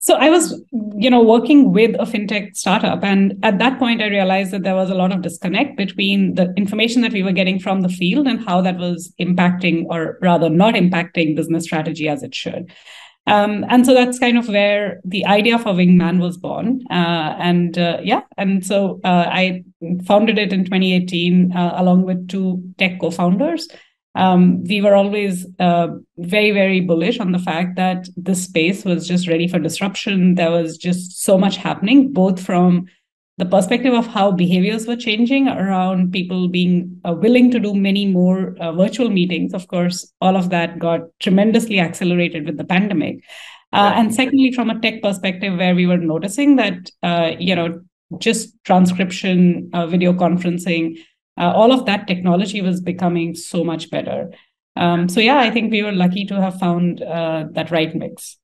So I was, working with a fintech startup. And at that point, I realized that there was a lot of disconnect between the information that we were getting from the field and how that was impacting, or rather not impacting, business strategy as it should. And so that's kind of where the idea for Wingman was born. And so I founded it in 2018 along with two tech co-founders. We were always very, very bullish on the fact that this space was just ready for disruption. There was just so much happening, both from the perspective of how behaviors were changing around people being willing to do many more virtual meetings. Of course, all of that got tremendously accelerated with the pandemic. And secondly, from a tech perspective, where we were noticing that, just transcription, video conferencing, all of that technology was becoming so much better. I think we were lucky to have found that right mix.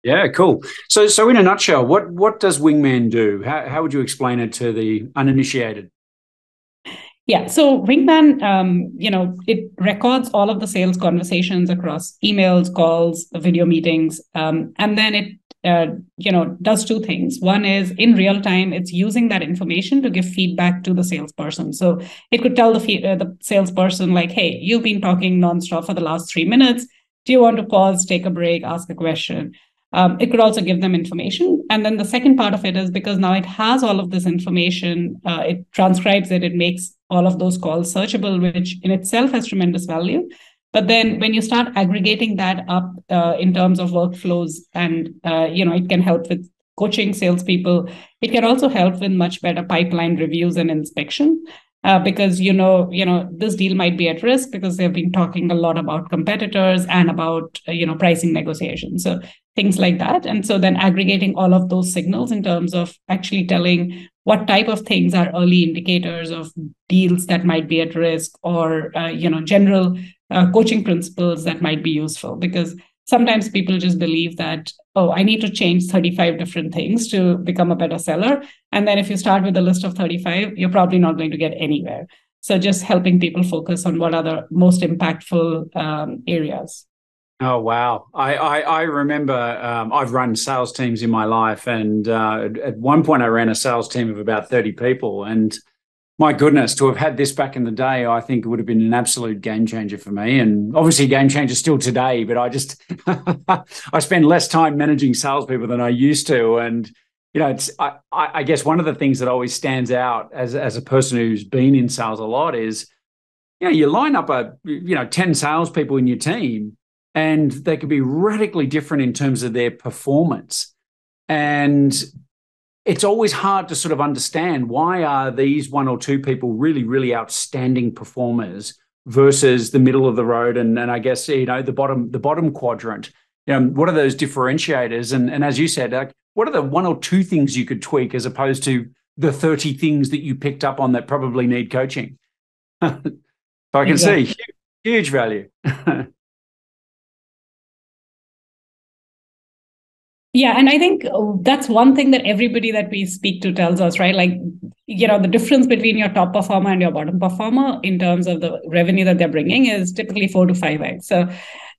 Yeah, cool. So in a nutshell, what does Wingman do? How would you explain it to the uninitiated? Yeah, so Wingman, it records all of the sales conversations across emails, calls, video meetings, and then it does two things. One is in real time, it's using that information to give feedback to the salesperson. So it could tell the salesperson like, hey, you've been talking nonstop for the last 3 minutes. Do you want to pause, take a break, ask a question? It could also give them information. And then the second part of it is because now it has all of this information, it transcribes it, it makes all of those calls searchable, which in itself has tremendous value. But then when you start aggregating that up in terms of workflows and, it can help with coaching salespeople. It can also help with much better pipeline reviews and inspection. Because this deal might be at risk because they've been talking a lot about competitors and about pricing negotiations, so things like that. And so then aggregating all of those signals in terms of actually telling what type of things are early indicators of deals that might be at risk, or general coaching principles that might be useful. Because sometimes people just believe that, oh, I need to change 35 different things to become a better seller. And then if you start with a list of 35, you're probably not going to get anywhere. So just helping people focus on what are the most impactful areas. Oh, wow. I remember I've run sales teams in my life. And at one point I ran a sales team of about 30 people. And my goodness, to have had this back in the day, I think it would have been an absolute game changer for me. And obviously game changer still today, but I just, I spend less time managing salespeople than I used to. And, I guess one of the things that always stands out as a person who's been in sales a lot is, you line up 10 salespeople in your team and they could be radically different in terms of their performance. And it's always hard to sort of understand why are these one or two people really, really outstanding performers versus the middle of the road and I guess the bottom quadrant. What are those differentiators? And as you said, what are the one or two things you could tweak as opposed to the 30 things that you picked up on that probably need coaching? So I can see huge value. Yeah, and I think that's one thing that everybody that we speak to tells us, right? Like, the difference between your top performer and your bottom performer in terms of the revenue that they're bringing is typically 4 to 5x. So,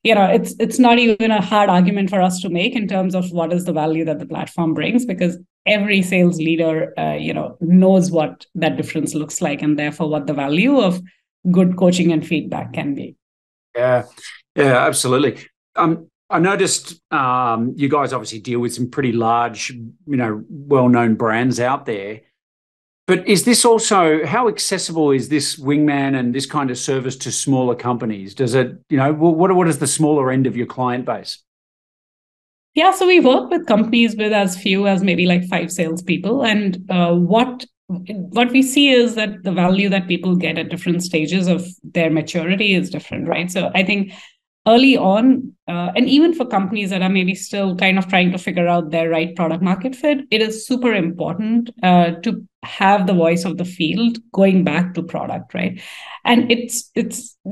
it's not even a hard argument for us to make in terms of what is the value that the platform brings, because every sales leader, knows what that difference looks like, and therefore what the value of good coaching and feedback can be. Yeah, absolutely. I noticed you guys obviously deal with some pretty large, well-known brands out there. But is this also, how accessible is this Wingman and this kind of service to smaller companies? Does it, what is the smaller end of your client base? Yeah, so we work with companies with as few as maybe like 5 salespeople. And what we see is that the value that people get at different stages of their maturity is different, right? So I think early on, and even for companies that are maybe still kind of trying to figure out their right product market fit, it is super important to have the voice of the field going back to product, right? And it's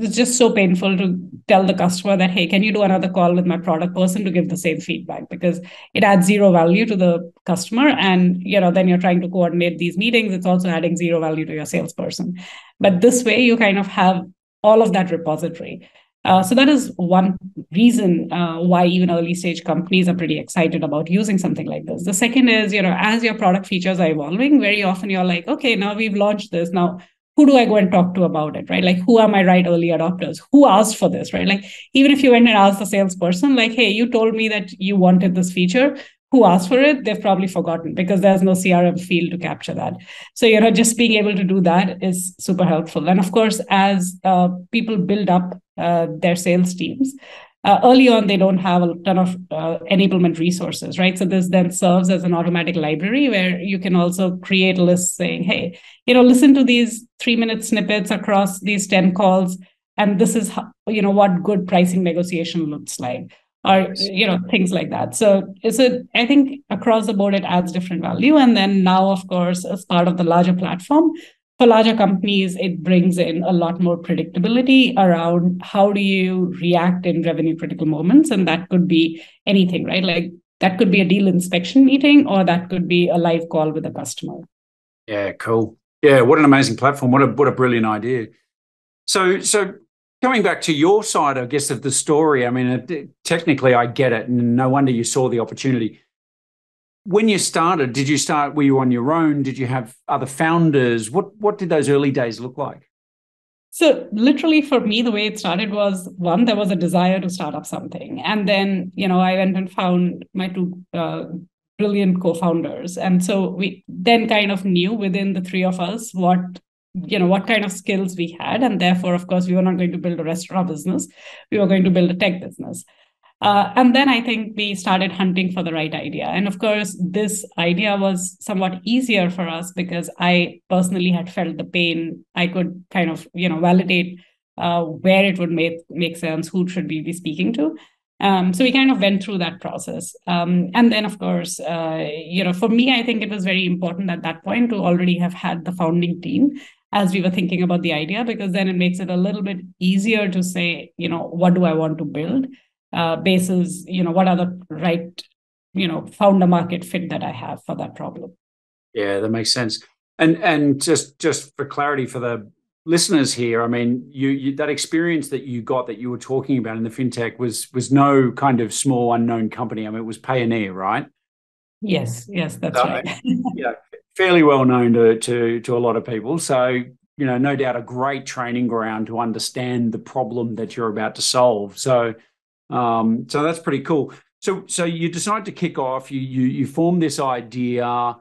just so painful to tell the customer that, hey, can you do another call with my product person to give the same feedback? Because it adds zero value to the customer. And, then you're trying to coordinate these meetings. It's also adding zero value to your salesperson. But this way, you kind of have all of that repository. So that is one reason why even early stage companies are pretty excited about using something like this. The second is, as your product features are evolving, very often you're like, okay, now we've launched this. Now, who do I go and talk to about it, right? Like, who are my right early adopters? Who asked for this, right? Like, even if you went and asked the salesperson, like, hey, you told me that you wanted this feature. Who asked for it? They've probably forgotten because there's no CRM field to capture that. So, just being able to do that is super helpful. And of course, as people build up their sales teams, early on, they don't have a ton of enablement resources, right? So this then serves as an automatic library where you can also create lists saying, hey, listen to these 3-minute snippets across these 10 calls. And this is how, what good pricing negotiation looks like, or things like that. So I think across the board it adds different value. And then now, of course, as part of the larger platform, for larger companies, it brings in a lot more predictability around how do you react in revenue critical moments. And that could be anything, right? Like that could be a deal inspection meeting, or that could be a live call with a customer. Yeah, cool. Yeah, what an amazing platform. What a brilliant idea. So coming back to your side, I guess, of the story, I mean, technically I get it, and no wonder you saw the opportunity. When you started, were you on your own? Did you have other founders? What did those early days look like? So literally for me, the way it started was, one, there was a desire to start up something. And then, I went and found my two brilliant co-founders. And so we then kind of knew within the three of us what kind of skills we had. And therefore, of course, we were not going to build a restaurant business. We were going to build a tech business. And then I think we started hunting for the right idea. And of course, this idea was somewhat easier for us because I personally had felt the pain. I could kind of, validate where it would make sense, who should we be speaking to. So we kind of went through that process. And then, of course, for me, I think it was very important at that point to already have had the founding team as we were thinking about the idea, because then it makes it a little bit easier to say, what do I want to build? Basis, what are the right, founder market fit that I have for that problem. Yeah, that makes sense. And just for clarity for the listeners here, I mean, you that experience that you got that you were talking about in the fintech was no kind of small unknown company. I mean, it was Payoneer, right? Yes, that's right. Fairly well known to a lot of people. So, no doubt a great training ground to understand the problem that you're about to solve. So that's pretty cool. So you decide to kick off. You form this idea.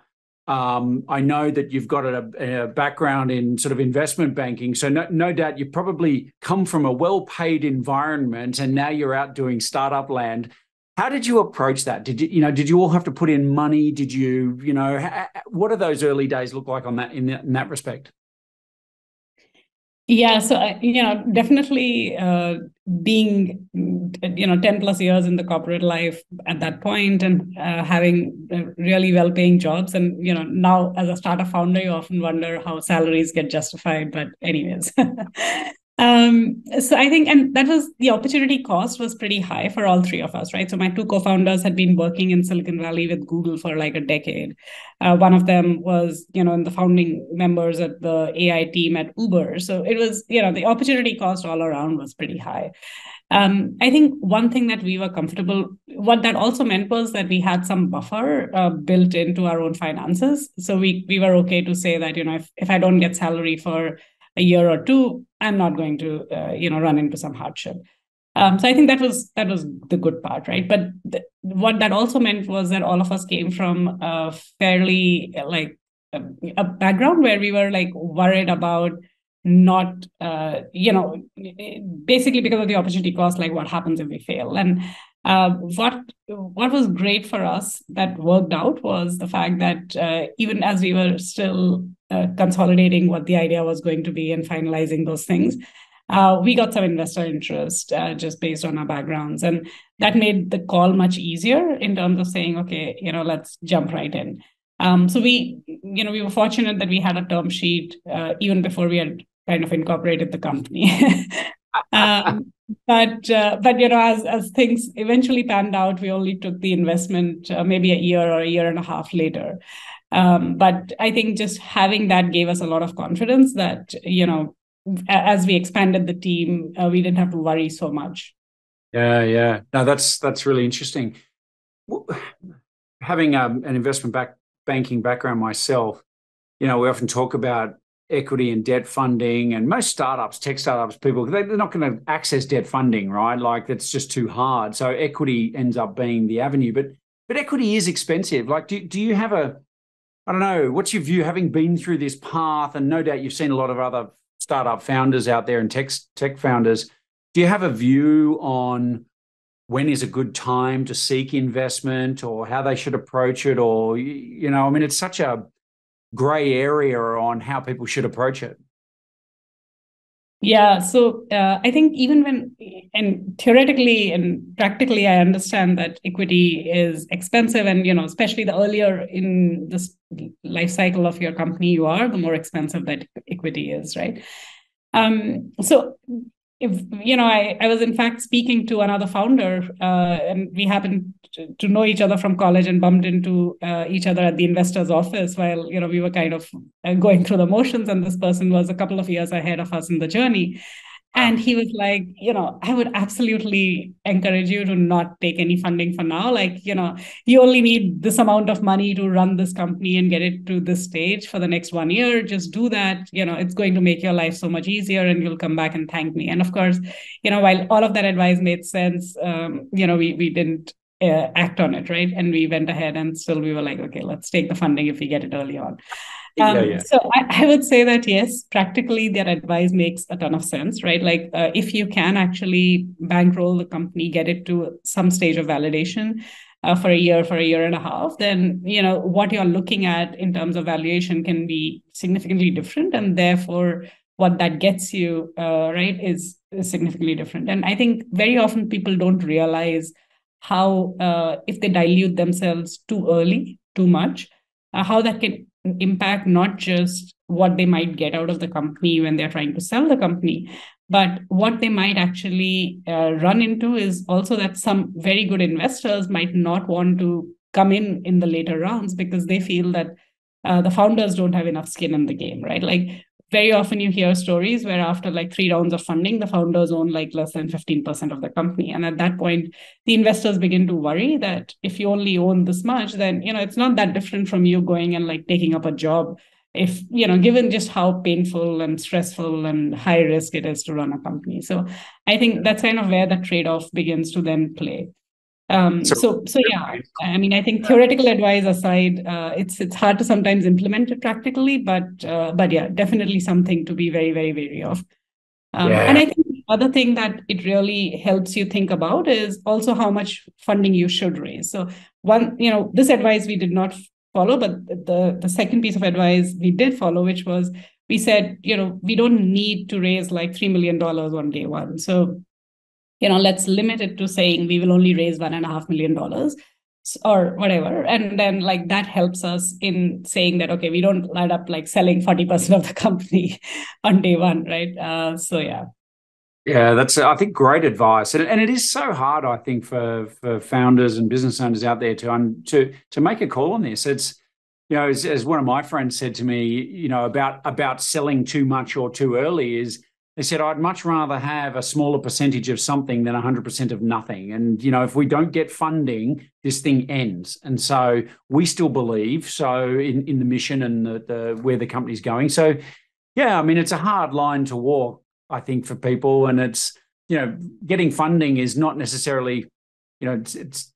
I know that you've got a background in sort of investment banking. So no doubt you probably come from a well-paid environment, and now you're out doing startup land. How did you approach that? Did you all have to put in money? Did you, what do those early days look like on that in that respect? Yeah, so definitely being 10 plus years in the corporate life at that point, and having really well-paying jobs, and now as a startup founder, you often wonder how salaries get justified. But anyways, so I think, and that was the opportunity cost was pretty high for all three of us, right? So my two co-founders had been working in Silicon Valley with Google for like a decade. One of them was, in the founding members at the AI team at Uber. So it was, the opportunity cost all around was pretty high. I think one thing that we were comfortable, what that also meant was that we had some buffer built into our own finances. So we were okay to say that, if I don't get salary for a year or two, I'm not going to, run into some hardship. So I think that was the good part, right? But what that also meant was that all of us came from a fairly a background where we were like worried about not, basically because of the opportunity cost, like what happens if we fail. And what was great for us that worked out was the fact that even as we were still consolidating what the idea was going to be and finalizing those things, we got some investor interest just based on our backgrounds. And that made the call much easier in terms of saying, okay, let's jump right in. So we were fortunate that we had a term sheet even before we had kind of incorporated the company. But as things eventually panned out, we only took the investment maybe a year or a year and a half later. But I think just having that gave us a lot of confidence that, as we expanded the team, we didn't have to worry so much. Yeah. No, that's really interesting. Having an investment banking background myself, we often talk about equity and debt funding, and most startups, tech startups, people, they're not going to access debt funding, right? Like that's just too hard. So equity ends up being the avenue, but equity is expensive. Like, do you have I don't know, what's your view, having been through this path, and no doubt you've seen a lot of other startup founders out there and tech founders. Do you have a view on when is a good time to seek investment, or how they should approach it? Or, I mean, it's such a gray area on how people should approach it. Yeah, so I think even and theoretically and practically, I understand that equity is expensive, and especially the earlier in this life cycle of your company you are, the more expensive that equity is, right? So if I was in fact speaking to another founder, and we happened to know each other from college and bumped into each other at the investor's office while we were kind of going through the motions, and this person was a couple of years ahead of us in the journey. And he was like, I would absolutely encourage you to not take any funding for now. Like, you only need this amount of money to run this company and get it to this stage for the next 1 year. Just do that. It's going to make your life so much easier, and you'll come back and thank me. And of course, while all of that advice made sense, we didn't act on it, right? And we went ahead, and still we were like, okay, let's take the funding if we get it early on. So I would say that, yes, practically their advice makes a ton of sense, right? Like if you can actually bankroll the company, get it to some stage of validation for a year and a half, then, what you're looking at in terms of valuation can be significantly different. And therefore, what that gets you, right, is significantly different. And I think very often people don't realize how, if they dilute themselves too early, too much, how that can impact not just what they might get out of the company when they're trying to sell the company, but what they might actually run into is also that some very good investors might not want to come in the later rounds because they feel that the founders don't have enough skin in the game, right? Like very often you hear stories where after like 3 rounds of funding, the founders own like less than 15% of the company. And at that point, the investors begin to worry that if you only own this much, then, it's not that different from you going and like taking up a job. If, given just how painful and stressful and high risk it is to run a company. So I think that's kind of where the trade-off begins to then play. So yeah, I mean, I think theoretical advice aside, it's hard to sometimes implement it practically, but yeah, definitely something to be very, very wary of. And I think the other thing that it really helps you think about is also how much funding you should raise. So this advice we did not follow, but the second piece of advice we did follow, which was we said, we don't need to raise like $3 million on day one. So let's limit it to saying we will only raise $1.5 million or whatever. And then like that helps us in saying that, okay, we don't end up like selling 40% of the company on day one, right? So yeah. Yeah, that's, I think, great advice. And it is so hard, I think, for founders and business owners out there to make a call on this. It's, as one of my friends said to me, about selling too much or too early is, they said, I'd much rather have a smaller percentage of something than 100% of nothing. And, if we don't get funding, this thing ends. And so we still believe so in the mission and the where the company's going. So, yeah, I mean, it's a hard line to walk, I think, for people. And it's, getting funding is not necessarily, it's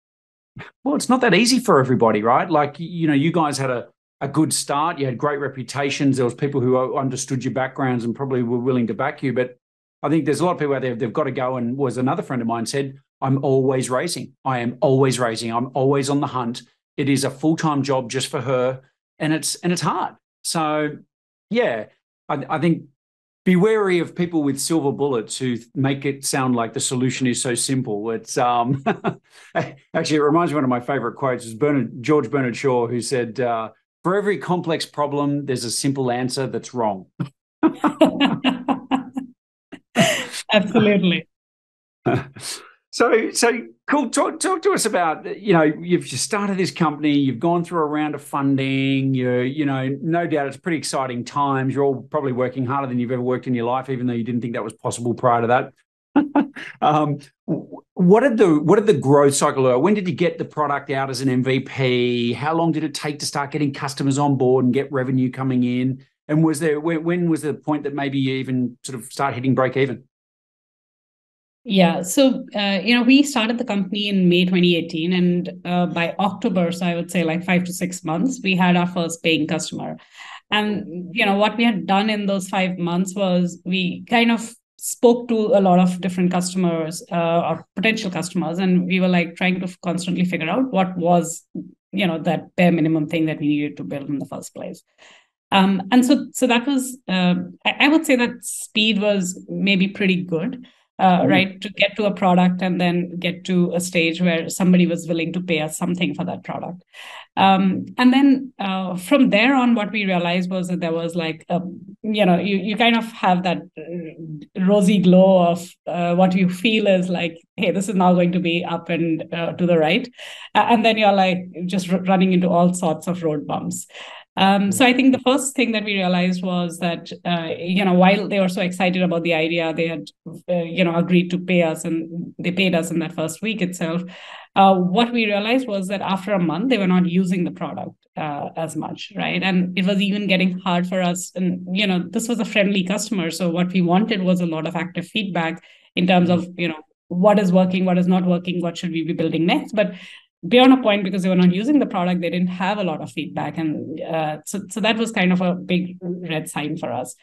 not that easy for everybody, right? Like, you guys had a good start. You had great reputations. There was people who understood your backgrounds and probably were willing to back you. But I think there's a lot of people out there, they've got to go. And was another friend of mine said, I'm always raising. I am always raising. I'm always on the hunt. It is a full-time job just for her. And it's hard. So yeah, I think be wary of people with silver bullets who make it sound like the solution is so simple. It's actually, it reminds me of one of my favorite quotes is George Bernard Shaw, who said, for every complex problem, there's a simple answer that's wrong. Absolutely. So cool. Talk to us about, you've just started this company, you've gone through a round of funding, no doubt it's pretty exciting times. You're all probably working harder than you've ever worked in your life, even though you didn't think that was possible prior to that. What did the growth cycle look? When did you get the product out as an MVP? How long did it take to start getting customers on board and get revenue coming in? And when was the point that maybe you even sort of start hitting break even? Yeah. So, we started the company in May 2018, and by October, so I would say like 5 to 6 months, we had our first paying customer. And, what we had done in those 5 months was we kind of spoke to a lot of different customers or potential customers, and we were like trying to constantly figure out what was, that bare minimum thing that we needed to build in the first place. And so that was, I would say that speed was maybe pretty good, right? To get to a product and then get to a stage where somebody was willing to pay us something for that product. And then from there on, what we realized was that there was like, you kind of have that rosy glow of what you feel is like, hey, this is now going to be up and to the right. And then you're like just running into all sorts of road bumps. So I think the first thing that we realized was that, while they were so excited about the idea, they had, agreed to pay us, and they paid us in that first week itself. What we realized was that after a month, they were not using the product as much, right? And it was even getting hard for us. And, this was a friendly customer. So what we wanted was a lot of active feedback in terms of, what is working, what is not working, what should we be building next. But beyond a point, because they were not using the product, they didn't have a lot of feedback. And so that was kind of a big red sign for us.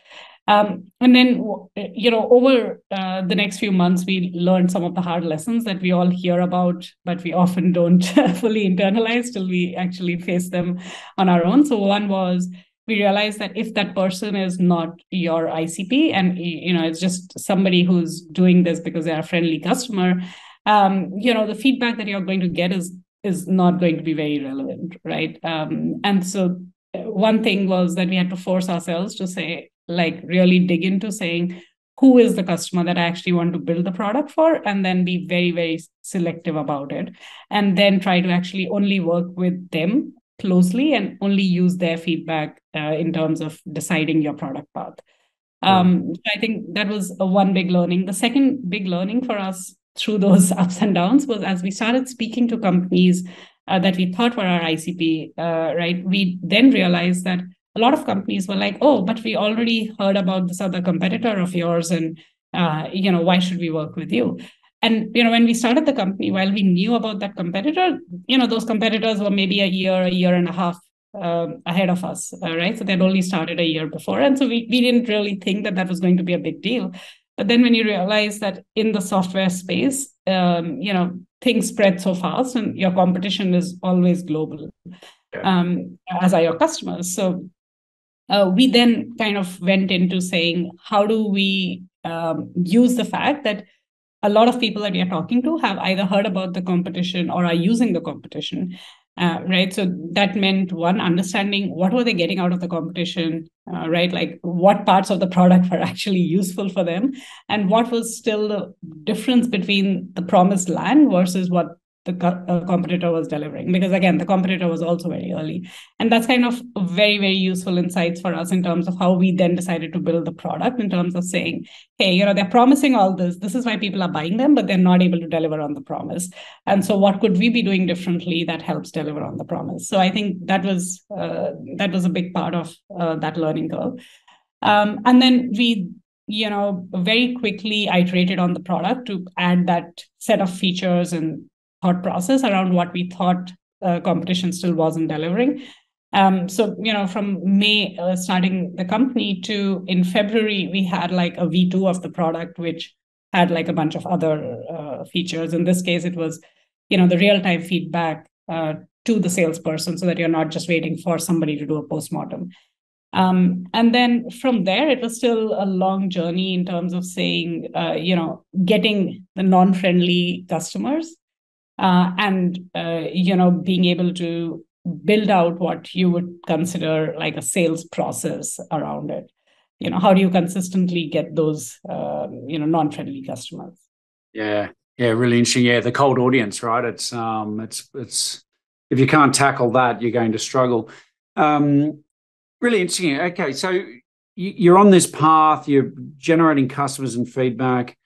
And then, over the next few months, we learned some of the hard lessons that we all hear about, but we often don't fully internalize till we actually face them on our own. So one was, we realized that if that person is not your ICP and, it's just somebody who's doing this because they're a friendly customer, the feedback that you're going to get is not going to be very relevant, right? And so one thing was that we had to force ourselves to say, like, really dig into saying, who is the customer that I actually want to build the product for, and then be very, very selective about it, and then try to actually only work with them closely and only use their feedback in terms of deciding your product path. I think that was one big learning. The second big learning for us through those ups and downs was, as we started speaking to companies that we thought were our ICP, right? We then realized that a lot of companies were like, oh, but we already heard about this other competitor of yours, and why should we work with you? And when we started the company, while we knew about that competitor, those competitors were maybe a year and a half ahead of us, right? So they'd only started a year before, and so we didn't really think that was going to be a big deal. But then when you realize that in the software space, things spread so fast, and your competition is always global, as are your customers. So we then kind of went into saying, how do we use the fact that a lot of people that we are talking to have either heard about the competition or are using the competition, right? So that meant, one, understanding what were they getting out of the competition, right? Like, what parts of the product were actually useful for them, and what was still the difference between the promised land versus what the competitor was delivering. Because again, the competitor was also very early. And that's kind of very, very useful insights for us in terms of how we then decided to build the product, in terms of saying, hey, they're promising all this. This is why people are buying them, but they're not able to deliver on the promise. And so what could we be doing differently that helps deliver on the promise? So I think that was a big part of that learning curve. And then we very quickly iterated on the product to add that set of features and thought process around what we thought competition still wasn't delivering. So, from May, starting the company, to in February, we had like a V2 of the product, which had like a bunch of other features. In this case, it was, the real-time feedback to the salesperson, so that you're not just waiting for somebody to do a postmortem. And then from there, it was still a long journey in terms of saying, getting the non-friendly customers and being able to build out what you would consider like a sales process around it. How do you consistently get those non-friendly customers? Yeah. Yeah, really interesting. Yeah, the cold audience, right? It's if you can't tackle that, you're going to struggle. Um, Really interesting. Okay, so you're on this path. You're generating customers and feedback.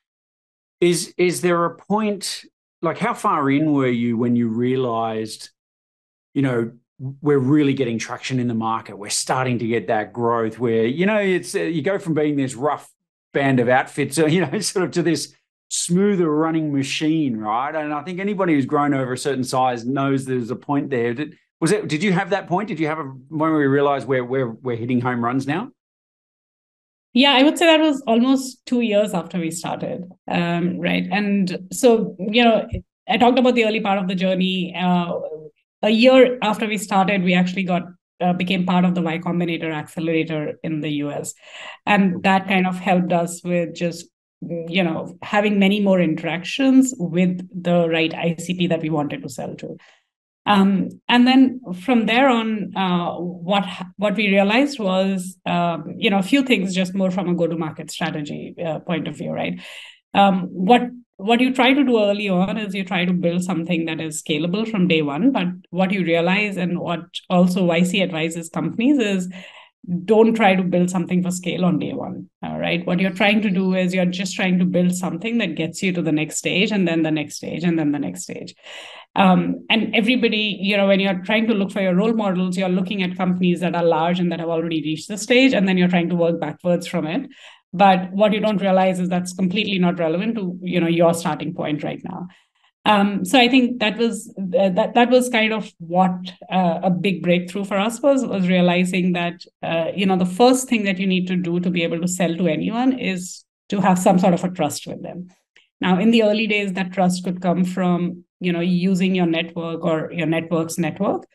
Is there a point, like how far in were you when you realized, you know, we're really getting traction in the market. We're starting to get that growth where, it's you go from being this rough band of outfits, sort of to this smoother running machine, right? And I think anybody who's grown over a certain size knows there's a point there. Did you have that point? Did you have a when we realized we're hitting home runs now? Yeah, I would say that was almost 2 years after we started. Right. And so, I talked about the early part of the journey. A year after we started, we actually became part of the Y Combinator Accelerator in the US. And that kind of helped us with just, having many more interactions with the right ICP that we wanted to sell to. And then from there on, what we realized was, a few things just more from a go-to-market strategy point of view, right? What you try to do early on is you try to build something that is scalable from day one. But what you realize, and what also YC advises companies, is don't try to build something for scale on day one. All right. What you're trying to do is you're just trying to build something that gets you to the next stage, and then the next stage, and then the next stage. And everybody, when you're trying to look for your role models, you're looking at companies that are large and that have already reached the stage, and then you're trying to work backwards from it. But what you don't realize is that's completely not relevant to your starting point right now. So I think that was kind of what a big breakthrough for us was realizing that the first thing that you need to do to be able to sell to anyone is to have some sort of a trust with them. Now, in the early days, that trust could come from using your network or your network's network,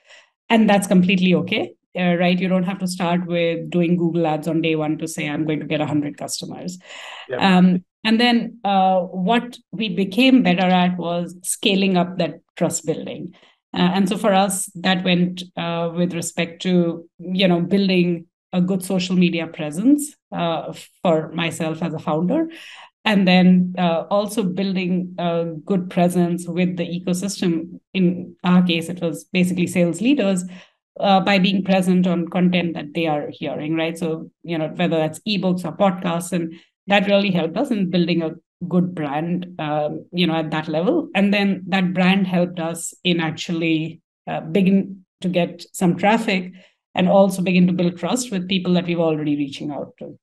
and that's completely okay. Right? You don't have to start with doing Google ads on day one to say I'm going to get 100 customers. Yeah. And then what we became better at was scaling up that trust building. And so for us, that went with respect to, building a good social media presence for myself as a founder. And then also building a good presence with the ecosystem. In our case, it was basically sales leaders by being present on content that they are hearing, right? So, whether that's ebooks or podcasts, and that really helped us in building a good brand, at that level. And then that brand helped us in actually begin to get some traffic and also begin to build trust with people that we were already reaching out to.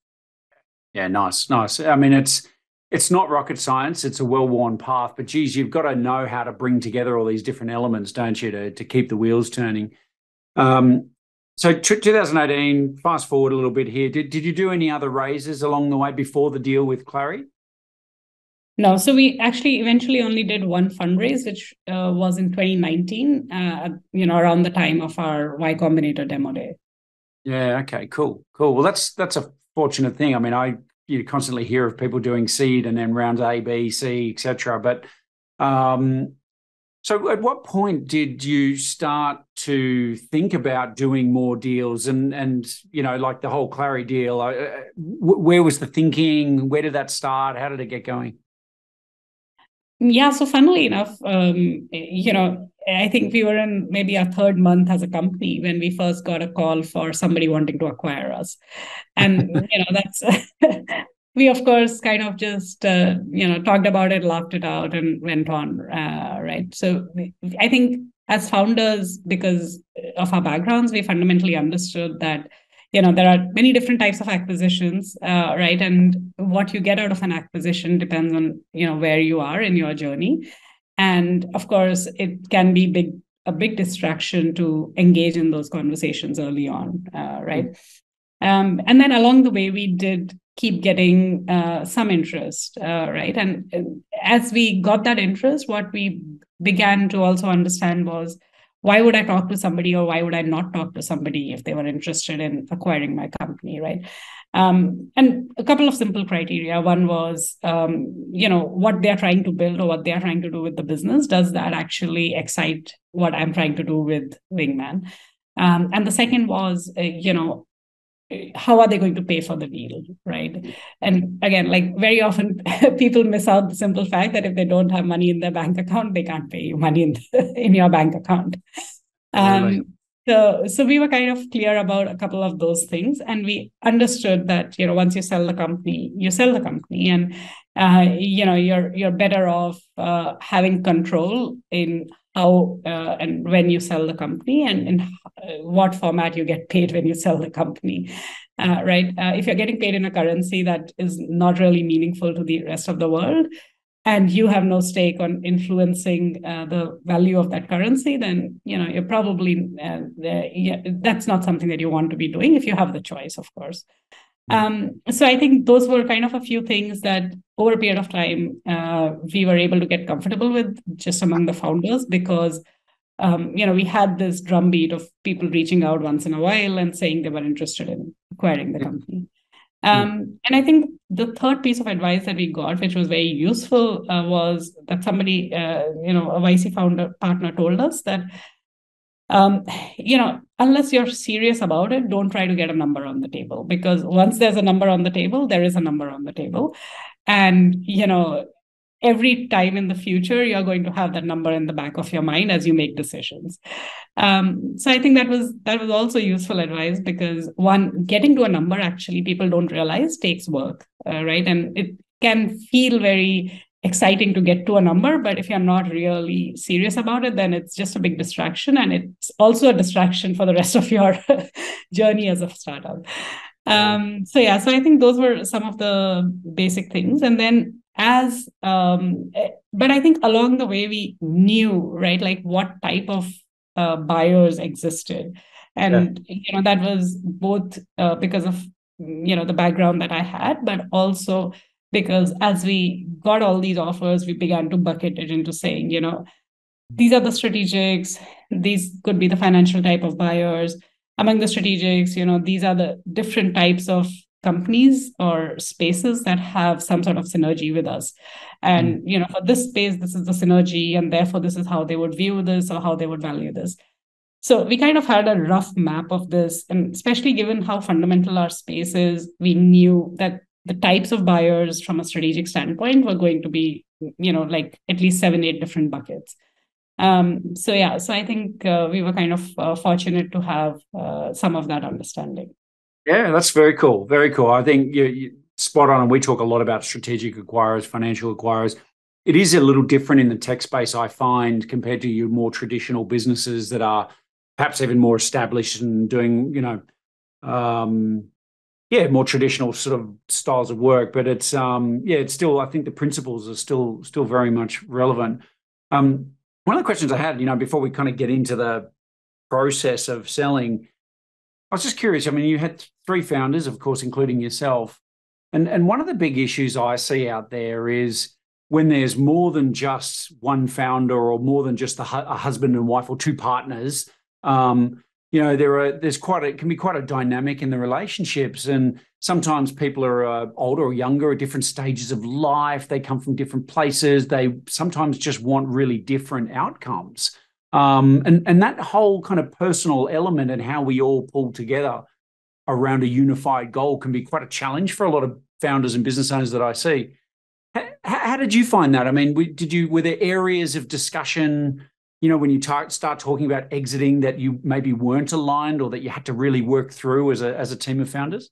Yeah, nice. I mean, it's not rocket science. It's a well-worn path, but geez, you've got to know how to bring together all these different elements, don't you, to keep the wheels turning. So 2018, fast forward a little bit here. Did you do any other raises along the way before the deal with Clary? No, so we actually eventually only did one fundraise, which was in 2019, around the time of our Y Combinator demo day. Yeah. Okay. Cool. Well, that's a fortunate thing. I mean, you constantly hear of people doing seed and then rounds A, B, C, etc. But so at what point did you start to think about doing more deals and like the whole Clary deal? Where was the thinking? Where did that start? How did it get going? Yeah, so funnily enough, I think we were in maybe our third month as a company when we first got a call for somebody wanting to acquire us. And, that's, we of course kind of just, talked about it, laughed it out and went on, right? So I think as founders, because of our backgrounds, we fundamentally understood that there are many different types of acquisitions, right? And what you get out of an acquisition depends on, where you are in your journey. And of course, it can be a big distraction to engage in those conversations early on, right? And then along the way, we did keep getting some interest, right? And as we got that interest, what we began to also understand was, why would I talk to somebody, or why would I not talk to somebody if they were interested in acquiring my company, right? And a couple of simple criteria. One was, what they're trying to build or what they're trying to do with the business. Does that actually excite what I'm trying to do with Wingman? And the second was, how are they going to pay for the deal, right? And again, like very often people miss out the simple fact that if they don't have money in their bank account, they can't pay you money in your bank account. Absolutely. So we were kind of clear about a couple of those things, and we understood that once you sell the company, you sell the company, and you're better off having control in how and when you sell the company, and in what format you get paid when you sell the company. Right? If you're getting paid in a currency that is not really meaningful to the rest of the world, and you have no stake on influencing the value of that currency, then you're probably that's not something that you want to be doing if you have the choice, of course. So I think those were kind of a few things that over a period of time we were able to get comfortable with just among the founders, because we had this drumbeat of people reaching out once in a while and saying they were interested in acquiring the company. And I think the third piece of advice that we got, which was very useful, was that somebody, a YC founder partner told us that, unless you're serious about it, don't try to get a number on the table, because once there's a number on the table, there is a number on the table. And, every time in the future, you're going to have that number in the back of your mind as you make decisions. So I think that was also useful advice, because one, getting to a number, actually people don't realize, takes work, right? And it can feel very exciting to get to a number, but if you're not really serious about it, then it's just a big distraction, and it's also a distraction for the rest of your journey as a startup. So I think those were some of the basic things. And then but I think along the way we knew, right, like what type of buyers existed. And that was both because of the background that I had, but also because as we got all these offers, we began to bucket it into saying, these are the strategics, these could be the financial type of buyers. Among the strategics, these are the different types of companies or spaces that have some sort of synergy with us. And, for this space, this is the synergy, and therefore this is how they would view this or how they would value this. So we kind of had a rough map of this, and especially given how fundamental our space is, we knew that the types of buyers from a strategic standpoint were going to be, like at least 7-8 different buckets. So I think we were kind of fortunate to have some of that understanding. Yeah, that's very cool. Very cool. I think you're spot on. And we talk a lot about strategic acquirers, financial acquirers. It is a little different in the tech space, I find, compared to your more traditional businesses that are perhaps even more established and doing, more traditional sort of styles of work. But it's it's still, I think the principles are still very much relevant. One of the questions I had, before we kind of get into the process of selling, I was just curious. I mean, you had 3 founders, of course, including yourself. And one of the big issues I see out there is when there's more than just one founder or more than just a husband and wife or 2 partners, it can be quite a dynamic in the relationships. And sometimes people are older or younger at different stages of life. They come from different places. They sometimes just want really different outcomes. And that whole kind of personal element and how we all pull together around a unified goal can be quite a challenge for a lot of founders and business owners that I see. How did you find that? I mean, were there areas of discussion, when you start talking about exiting, that you maybe weren't aligned or that you had to really work through as a team of founders?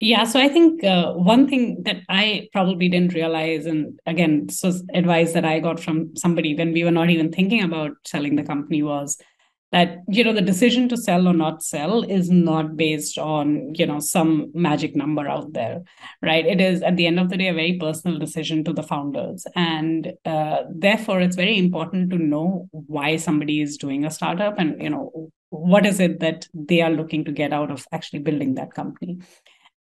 Yeah, so I think one thing that I probably didn't realize, and again, this was advice that I got from somebody when we were not even thinking about selling the company, was that, the decision to sell or not sell is not based on, some magic number out there, right? It is, at the end of the day, a very personal decision to the founders. And therefore, it's very important to know why somebody is doing a startup and, what is it that they are looking to get out of actually building that company.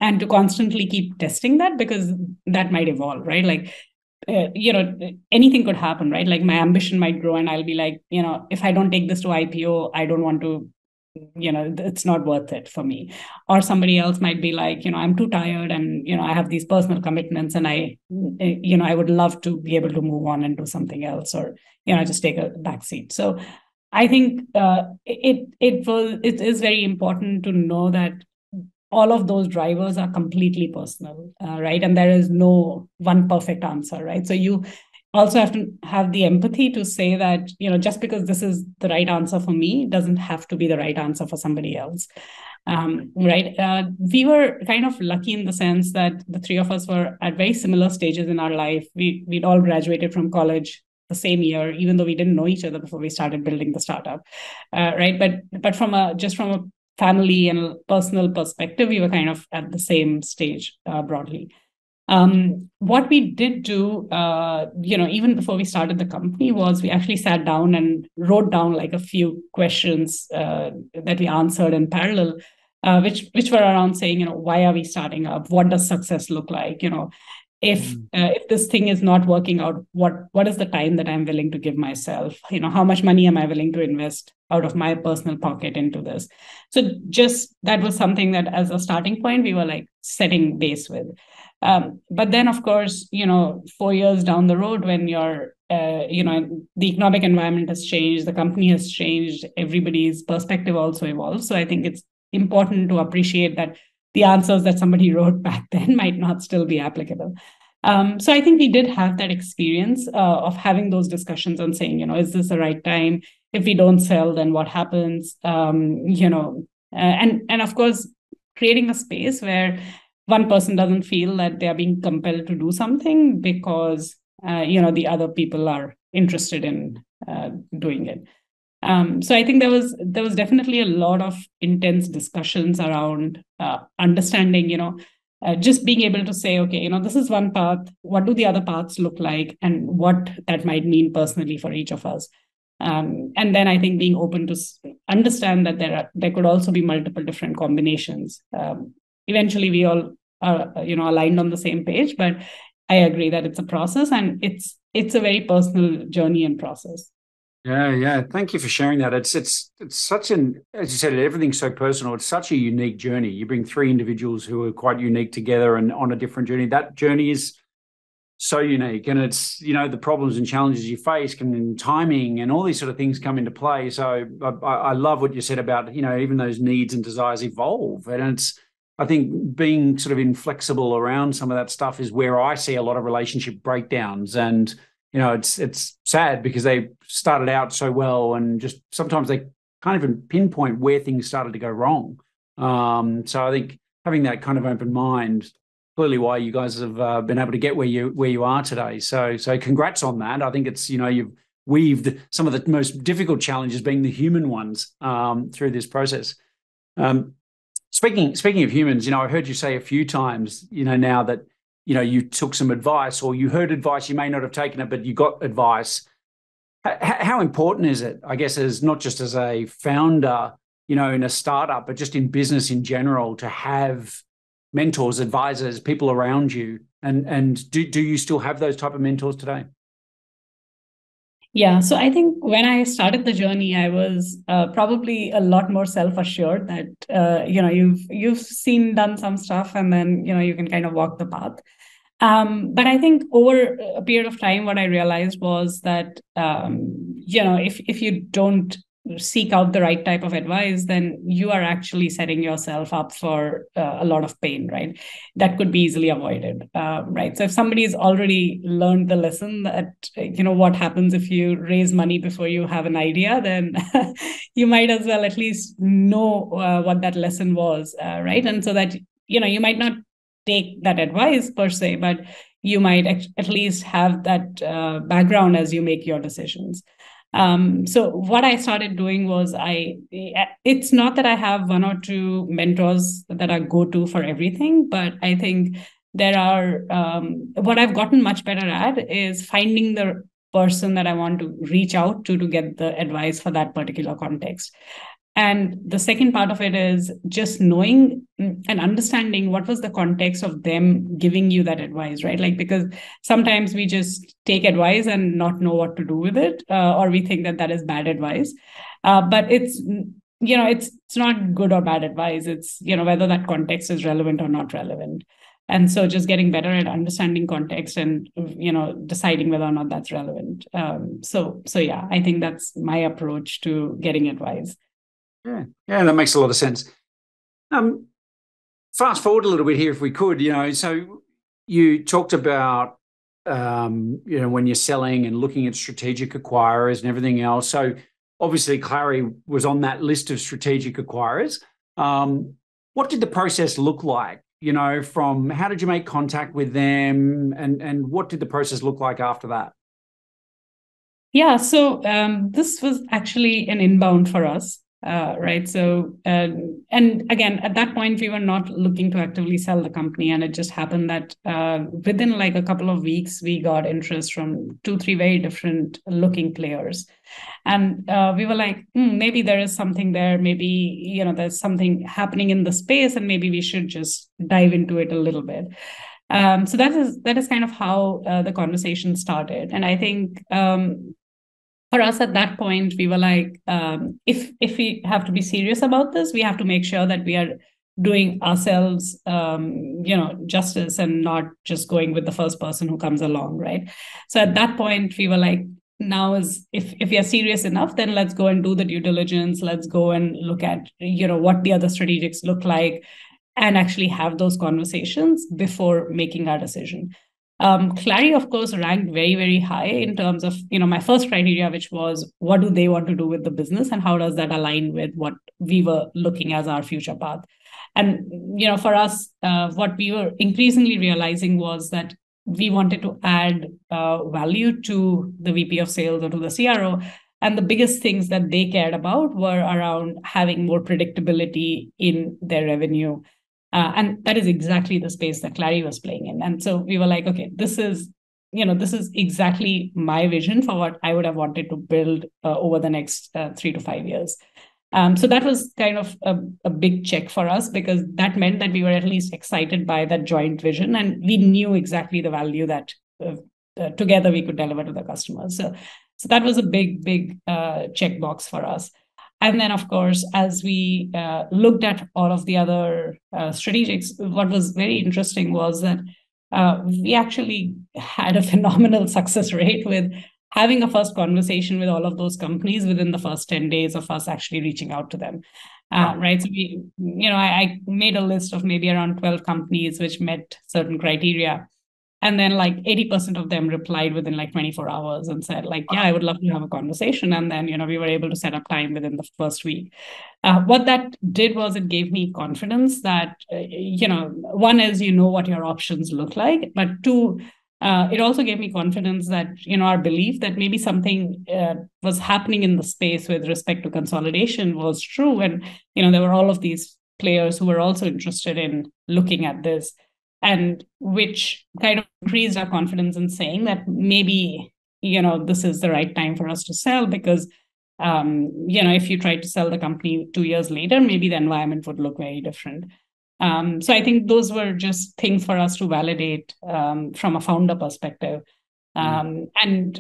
And to constantly keep testing that, because that might evolve, right? Like, anything could happen, right? Like my ambition might grow and I'll be like, if I don't take this to IPO, I don't want to, it's not worth it for me. Or somebody else might be like, I'm too tired and, I have these personal commitments and I would love to be able to move on and do something else, or, just take a back seat. So I think it is very important to know that all of those drivers are completely personal, right? And there is no one perfect answer, right? So you also have to have the empathy to say that, just because this is the right answer for me doesn't have to be the right answer for somebody else. Right. We were kind of lucky in the sense that the three of us were at very similar stages in our life. We'd all graduated from college the same year, even though we didn't know each other before we started building the startup. Right. But from a family and a personal perspective, we were kind of at the same stage broadly. What we did do, even before we started the company, was we actually sat down and wrote down like a few questions that we answered in parallel, which were around saying, why are we starting up? What does success look like? If this thing is not working out, what is the time that I'm willing to give myself? How much money am I willing to invest out of my personal pocket into this? So just that was something that, as a starting point, we were like setting base with. But then, of course, 4 years down the road, when the economic environment has changed, the company has changed, everybody's perspective also evolves. So I think it's important to appreciate that the answers that somebody wrote back then might not still be applicable. So I think we did have that experience of having those discussions and saying, is this the right time? If we don't sell, then what happens? And of course, creating a space where one person doesn't feel that they are being compelled to do something because the other people are interested in doing it. So I think there was definitely a lot of intense discussions around understanding, just being able to say, okay, this is one path. What do the other paths look like, and what that might mean personally for each of us? And then I think being open to understand that there could also be multiple different combinations. Eventually, we all are aligned on the same page, but I agree that it's a process, and it's a very personal journey and process. Yeah. Thank you for sharing that. It's such as you said, everything's so personal. It's such a unique journey. You bring three individuals who are quite unique together and on a different journey. That journey is so unique, and it's the problems and challenges you face and timing and all these sort of things come into play. So I love what you said about even those needs and desires evolve, and I think being sort of inflexible around some of that stuff is where I see a lot of relationship breakdowns. And it's sad because they started out so well, and just sometimes they can't even pinpoint where things started to go wrong. So I think having that kind of open mind, clearly why you guys have been able to get where you are today. So congrats on that. I think it's you've weaved some of the most difficult challenges, being the human ones, through this process. Speaking of humans, I heard you say a few times, now that you took some advice, or you heard advice. You may not have taken it, but you got advice. How important is it, I guess, as not just as a founder, in a startup, but just in business in general, to have mentors, advisors, people around you? And do you still have those type of mentors today? Yeah, so I think when I started the journey, I was probably a lot more self-assured that you've done some stuff, and then you can kind of walk the path. But I think over a period of time, what I realized was that if you don't seek out the right type of advice, then you are actually setting yourself up for a lot of pain, right? That could be easily avoided, right? So if somebody's already learned the lesson that, what happens if you raise money before you have an idea, then you might as well at least know what that lesson was, right? And so that, you might not take that advice per se, but you might at least have that background as you make your decisions. So what I started doing was it's not that I have one or two mentors that are go-to for everything, but I think there are, what I've gotten much better at is finding the person that I want to reach out to get the advice for that particular context. And the second part of it is just knowing and understanding what was the context of them giving you that advice, right? Like, because sometimes we just take advice and not know what to do with it, or we think that is bad advice. But it's not good or bad advice. It's, whether that context is relevant or not relevant. And so just getting better at understanding context and, deciding whether or not that's relevant. So yeah, I think that's my approach to getting advice. Yeah, that makes a lot of sense. Fast forward a little bit here, if we could. So you talked about when you're selling and looking at strategic acquirers and everything else. So obviously, Clary was on that list of strategic acquirers. What did the process look like? From how did you make contact with them, and what did the process look like after that? Yeah, so this was actually an inbound for us, right? So, and again, at that point, we were not looking to actively sell the company. And it just happened that within like a couple of weeks, we got interest from 2, 3 very different looking players. And we were like, maybe there is something there. Maybe, there's something happening in the space, and maybe we should just dive into it a little bit. So that is kind of how the conversation started. And I think for us at that point, we were like, if we have to be serious about this, we have to make sure that we are doing ourselves, justice, and not just going with the first person who comes along, right? So at that point, we were like, now is if we are serious enough, then let's go and do the due diligence. Let's go and look at what the other strategics look like, and actually have those conversations before making our decision. Clary, of course, ranked very, very high in terms of, my first criteria, which was what do they want to do with the business and how does that align with what we were looking as our future path. And, for us, what we were increasingly realizing was that we wanted to add value to the VP of sales or to the CRO. And the biggest things that they cared about were around having more predictability in their revenue. And that is exactly the space that Clary was playing in. And so we were like, okay, this is exactly my vision for what I would have wanted to build over the next 3 to 5 years. So that was kind of a big check for us, because that meant that we were at least excited by that joint vision, and we knew exactly the value that together we could deliver to the customers. So that was a big checkbox for us. And then, of course, as we looked at all of the other strategics, what was very interesting was that we actually had a phenomenal success rate with having a first conversation with all of those companies within the first 10 days of us actually reaching out to them. Right. So I made a list of maybe around 12 companies which met certain criteria. And then like 80% of them replied within like 24 hours and said like, yeah, I would love to have a conversation. And then, we were able to set up time within the first week. What that did was it gave me confidence that, one is, what your options look like, but two, it also gave me confidence that, our belief that maybe something was happening in the space with respect to consolidation was true. And, there were all of these players who were also interested in looking at this, and which kind of increased our confidence in saying that maybe, this is the right time for us to sell, because, if you tried to sell the company 2 years later, maybe the environment would look very different. So I think those were just things for us to validate from a founder perspective. And,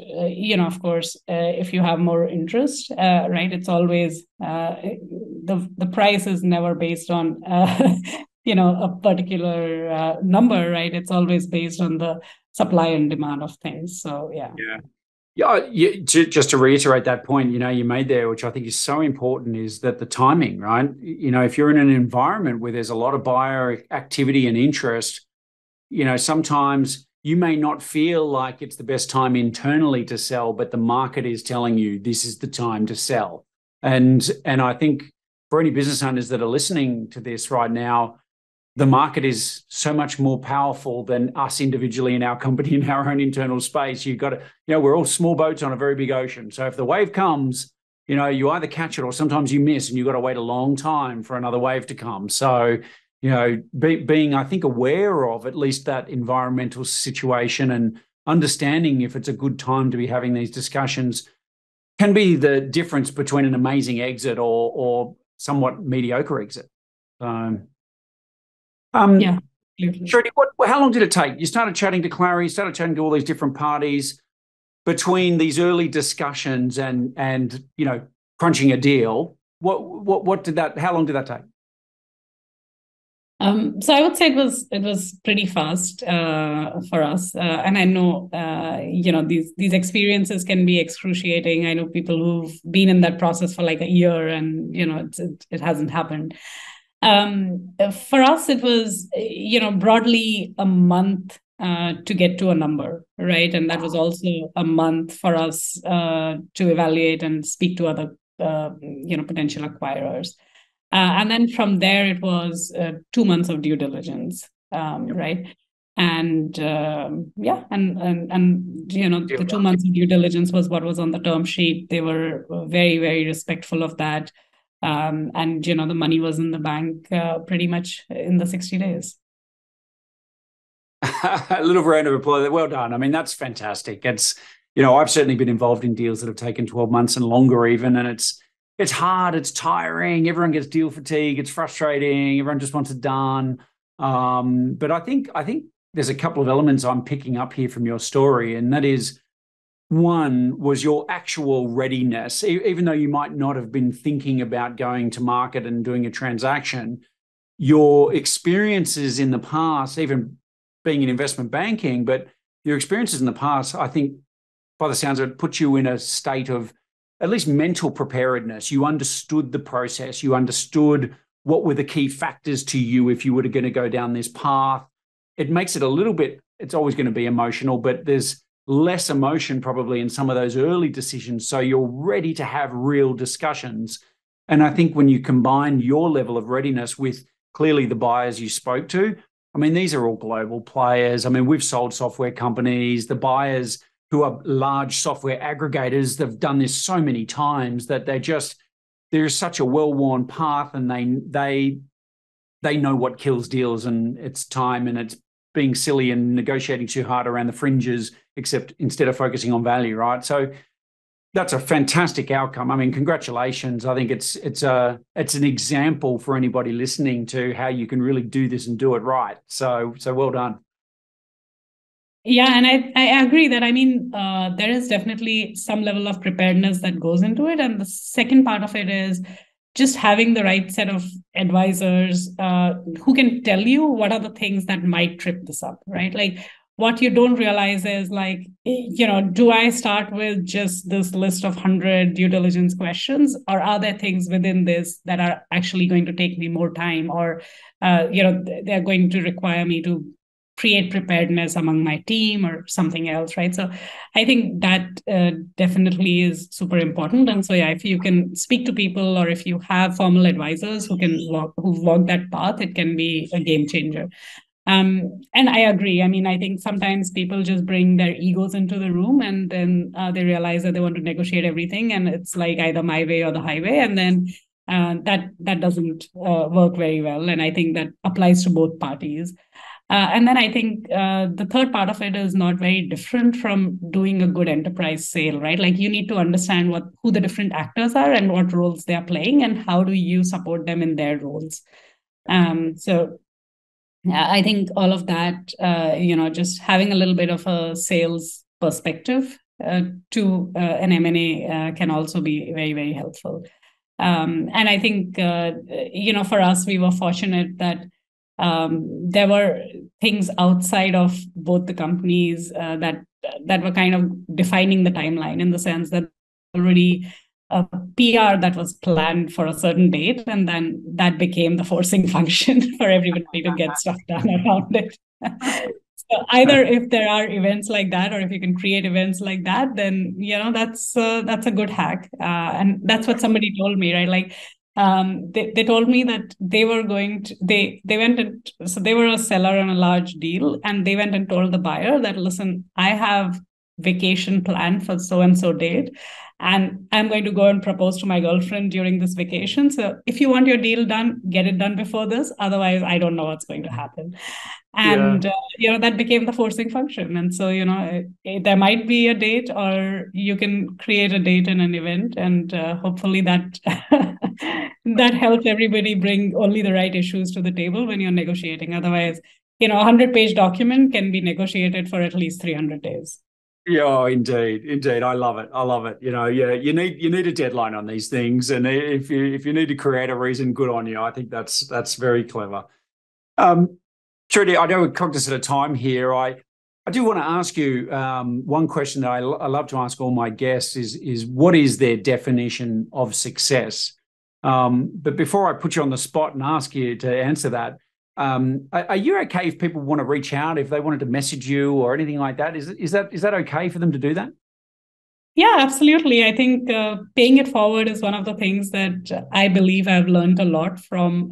of course, if you have more interest, right, it's always the price is never based on, a particular number, right? It's always based on the supply and demand of things. So, yeah. Just to reiterate that point, you made there, which I think is so important, is that the timing, right? If you're in an environment where there's a lot of buyer activity and interest, sometimes you may not feel like it's the best time internally to sell, but the market is telling you this is the time to sell. And I think for any business owners that are listening to this right now, the market is so much more powerful than us individually in our company, in our own internal space. You've got to, we're all small boats on a very big ocean. So if the wave comes, you either catch it or sometimes you miss, and you've got to wait a long time for another wave to come. So, being, I think, aware of at least that environmental situation and understanding if it's a good time to be having these discussions can be the difference between an amazing exit or somewhat mediocre exit. Yeah. Shruti, how long did it take? You started chatting to Clary, started chatting to all these different parties. Between these early discussions and crunching a deal, what did that? How long did that take? So I would say it was pretty fast for us, and I know these experiences can be excruciating. I know people who've been in that process for like a year, and it hasn't happened. For us, it was broadly a month to get to a number, right? And that was also a month for us to evaluate and speak to other potential acquirers. And then from there, it was 2 months of due diligence, right? And yeah, and the 2 months of due diligence was what was on the term sheet. They were very, very respectful of that, and the money was in the bank pretty much in the 60 days. A little round of applause. Well done. I mean, that's fantastic. I've certainly been involved in deals that have taken 12 months and longer even, and it's hard, it's tiring, everyone gets deal fatigue, it's frustrating, everyone just wants it done. But I think there's a couple of elements I'm picking up here from your story, and that is, one was your actual readiness. Even though you might not have been thinking about going to market and doing a transaction, your experiences in the past, even being in investment banking, but your experiences in the past, I think, by the sounds of it, put you in a state of at least mental preparedness. You understood the process. You understood what were the key factors to you if you were going to go down this path. It makes it a little bit, it's always going to be emotional, but there's less emotion probably in some of those early decisions. So you're ready to have real discussions. And I think when you combine your level of readiness with clearly the buyers you spoke to, I mean, these are all global players. I mean, we've sold software companies. The buyers who are large software aggregators, they've done this so many times that there's such a well-worn path, and they know what kills deals, and it's time, and it's being silly and negotiating too hard around the fringes, except instead of focusing on value, right? So that's a fantastic outcome. I mean, congratulations. I think it's an example for anybody listening to how you can really do this and do it right. So well done. Yeah, and I agree that, I mean, there is definitely some level of preparedness that goes into it. And the second part of it is just having the right set of advisors who can tell you what are the things that might trip this up, right? Like, what you don't realize is, like, do I start with just this list of 100 due diligence questions, or are there things within this that are actually going to take me more time, or they're going to require me to create preparedness among my team or something else, right? So I think that definitely is super important. And so yeah, if you can speak to people, or if you have formal advisors who've walked that path, it can be a game changer. And I agree. I mean, I think sometimes people just bring their egos into the room, and then they realize that they want to negotiate everything, and it's like either my way or the highway, and then that doesn't work very well. And I think that applies to both parties. And then I think the third part of it is not very different from doing a good enterprise sale, right? Like, you need to understand who the different actors are and what roles they are playing, and how do you support them in their roles. So yeah, I think all of that, just having a little bit of a sales perspective to an M&A can also be very, very helpful. And I think, for us, we were fortunate that there were things outside of both the companies that were kind of defining the timeline, in the sense that already a PR that was planned for a certain date, and then that became the forcing function for everybody to get stuff done around it. So either if there are events like that, or if you can create events like that, then that's a good hack. And that's what somebody told me, right? Like, they told me that they were they went and, so they were a seller on a large deal, and they went and told the buyer that, listen, I have vacation planned for so and so date, and I'm going to go and propose to my girlfriend during this vacation. So if you want your deal done, get it done before this. Otherwise, I don't know what's going to happen. Yeah. And that became the forcing function. And so there might be a date, or you can create a date and an event, and hopefully that that helps everybody bring only the right issues to the table when you're negotiating. Otherwise, a 100-page document can be negotiated for at least 300 days. Yeah, oh, indeed. I love it. Yeah, you need a deadline on these things, and if you need to create a reason, good on you. I think that's very clever. Shruti, I know we're cognizant of time here. I do want to ask you one question that I love to ask all my guests is what is their definition of success? But before I put you on the spot and ask you to answer that, are you okay if people want to reach out, if they wanted to message you or anything like that? Is that okay for them to do that? Yeah, absolutely. I think paying it forward is one of the things that I believe I've learned a lot from,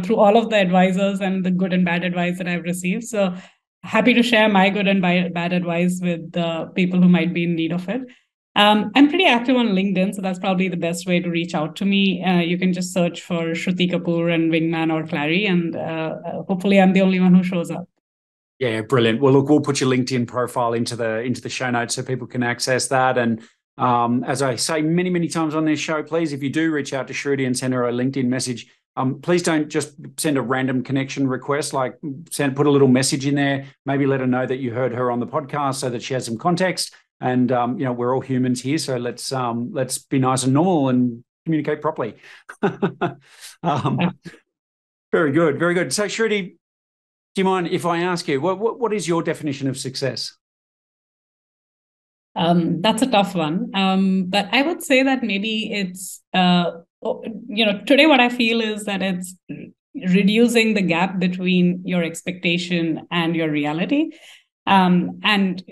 through all of the advisors and the good and bad advice that I've received. So happy to share my good and bad advice with people who might be in need of it. I'm pretty active on LinkedIn, so that's probably the best way to reach out to me. You can just search for Shruti Kapoor and Wingman or Clary, and hopefully I'm the only one who shows up. Yeah, brilliant. Well, look, we'll put your LinkedIn profile into the show notes so people can access that. And as I say many, many times on this show, please, if you do reach out to Shruti and send her a LinkedIn message, please don't just send a random connection request. Like put a little message in there. Maybe let her know that you heard her on the podcast so that she has some context. And we're all humans here, so let's be nice and normal and communicate properly. Very good, very good. So, Shruti, do you mind if I ask you what is your definition of success? That's a tough one, but I would say that maybe it's today what I feel is that it's reducing the gap between your expectation and your reality, and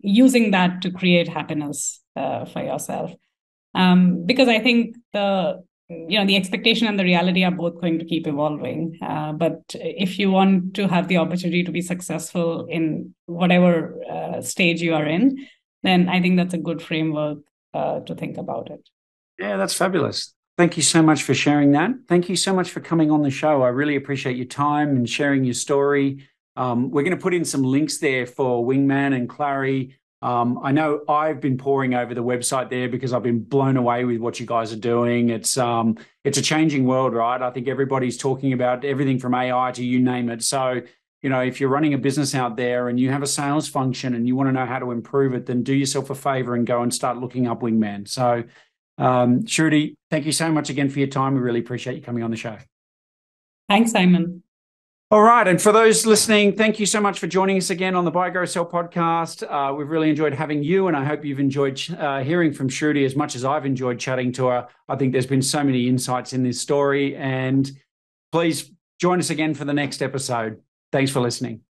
using that to create happiness for yourself. Because I think the expectation and the reality are both going to keep evolving. But if you want to have the opportunity to be successful in whatever stage you are in, then I think that's a good framework to think about it. Yeah, that's fabulous. Thank you so much for sharing that. Thank you so much for coming on the show. I really appreciate your time and sharing your story. We're going to put in some links there for Wingman and Clary. I know I've been poring over the website there because I've been blown away with what you guys are doing. It's a changing world, right? I think everybody's talking about everything from AI to you name it. So, if you're running a business out there and you have a sales function and you want to know how to improve it, then do yourself a favor and go and start looking up Wingman. So, Shruti, thank you so much again for your time. We really appreciate you coming on the show. Thanks, Simon. All right. And for those listening, thank you so much for joining us again on the Buy, Grow, Sell podcast. We've really enjoyed having you, and I hope you've enjoyed hearing from Shruti as much as I've enjoyed chatting to her. I think there's been so many insights in this story, and please join us again for the next episode. Thanks for listening.